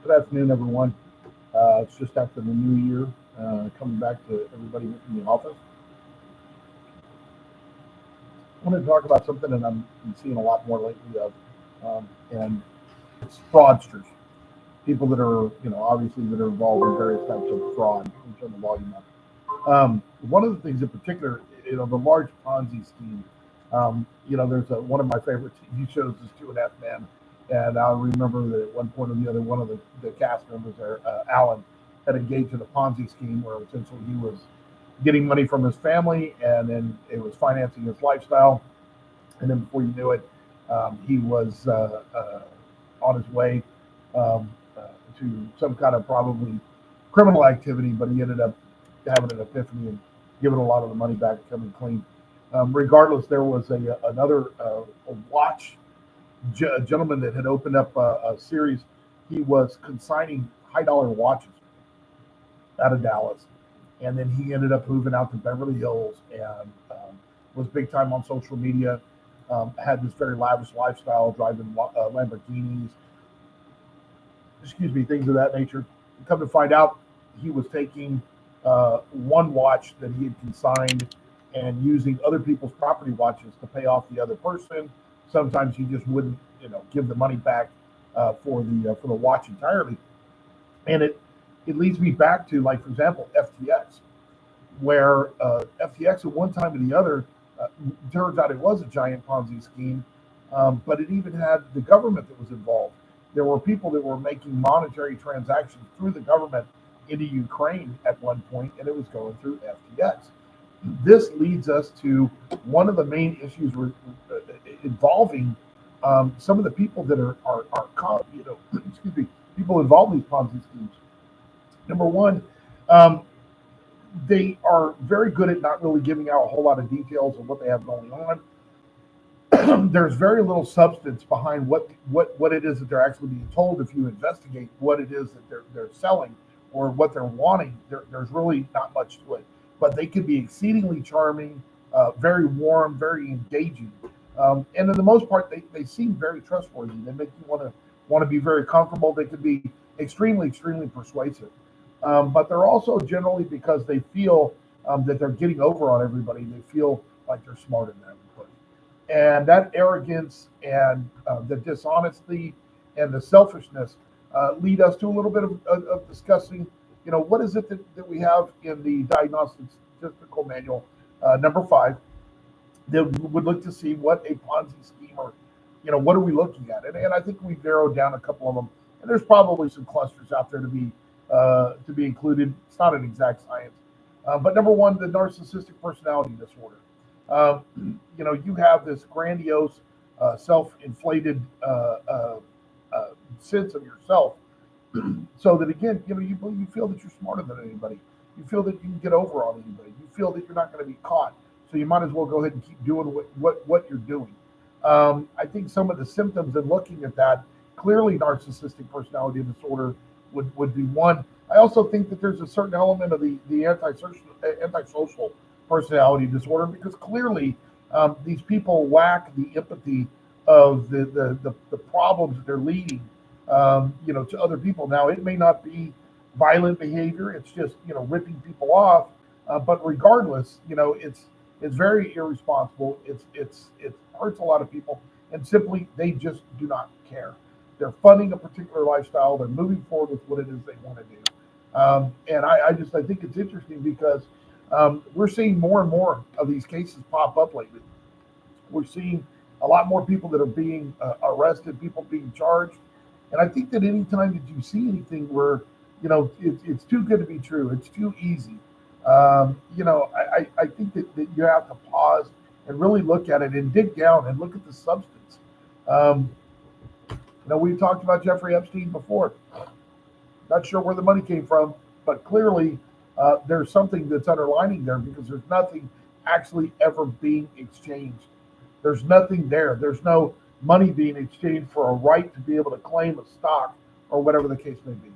Good afternoon, everyone. It's just after the new year, coming back to everybody in the office. I want to talk about something that I'm seeing a lot more lately of, and it's fraudsters. People that are, obviously that are involved in various types of fraud. Let me turn the volume up. One of the things in particular, the large Ponzi scheme. There's one of my favorite TV shows is Two and a Half Men, and I remember that at one point or the other, one of the cast members there, Alan, had engaged in a Ponzi scheme where essentially he was getting money from his family, and then it was financing his lifestyle, and then before you knew it, he was on his way um, uh, to some kind of probably criminal activity, but he ended up having an epiphany and giving a lot of the money back, coming clean. Regardless, there was another a watch gentleman that had opened up a series. He was consigning high dollar watches out of Dallas, and then he ended up moving out to Beverly Hills and was big time on social media. Had this very lavish lifestyle, driving Lamborghinis, excuse me, things of that nature. Come to find out, he was taking one watch that he had consigned and using other people's property watches to pay off the other person. Sometimes he just wouldn't, give the money back for the watch entirely, and it leads me back to, like, for example, FTX, where FTX at one time or the other, uh, turns out it was a giant Ponzi scheme, but it even had the government that was involved. There were people that were making monetary transactions through the government into Ukraine at one point, and it was going through FTX. This leads us to one of the main issues involving some of the people that excuse me, people involved in these Ponzi schemes. Number one, um, they are very good at not really giving out a whole lot of details of what they have going on. There's very little substance behind what it is that they're actually being told. If you investigate what it is that they're selling or what they're wanting, there's really not much to it. But they can be exceedingly charming, very warm, very engaging, and for the most part, they seem very trustworthy. They make you want to be very comfortable. They can be extremely persuasive, but they're also generally, because they feel that they're getting over on everybody. They feel like they're smarter than everybody, and that arrogance and the dishonesty and the selfishness lead us to a little bit of discussing, what is it that we have in the diagnostic statistical manual, number 5, that would look to see what a Ponzi scheme, or, what are we looking at? And I think we've narrowed down a couple of them, and there's probably some clusters out there to be included. It's not an exact science, but number one, the narcissistic personality disorder. You have this grandiose, self-inflated sense of yourself, so that again, you feel that you're smarter than anybody. You feel that you can get over on anybody. You feel that you're not going to be caught. So you might as well go ahead and keep doing what you're doing. I think some of the symptoms in looking at that, clearly narcissistic personality disorder would be one. I also think that there's a certain element of the antisocial personality disorder, because clearly these people lack the empathy of the problems that they're leading, to other people. Now, it may not be violent behavior; it's just, ripping people off. But regardless, it's very irresponsible. It hurts a lot of people, and simply they just do not care. They're funding a particular lifestyle. They're moving forward with what it is they want to do. And I think it's interesting because we're seeing more and more of these cases pop up lately. We're seeing a lot more people that are being arrested, people being charged. And I think that anytime that you see anything where, it's too good to be true, it's too easy, I think that you have to pause and really look at it and dig down and look at the substance. Um, we've talked about Jeffrey Epstein before. Not sure where the money came from, but clearly there's something that's underlining there, because there's nothing actually ever being exchanged. There's nothing there. There's no money being exchanged for a right to be able to claim a stock or whatever the case may be.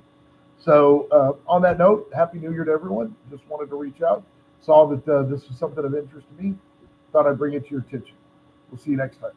So, on that note, Happy New Year to everyone. Just wanted to reach out. Saw that this was something of interest to me. Thought I'd bring it to your attention. We'll see you next time.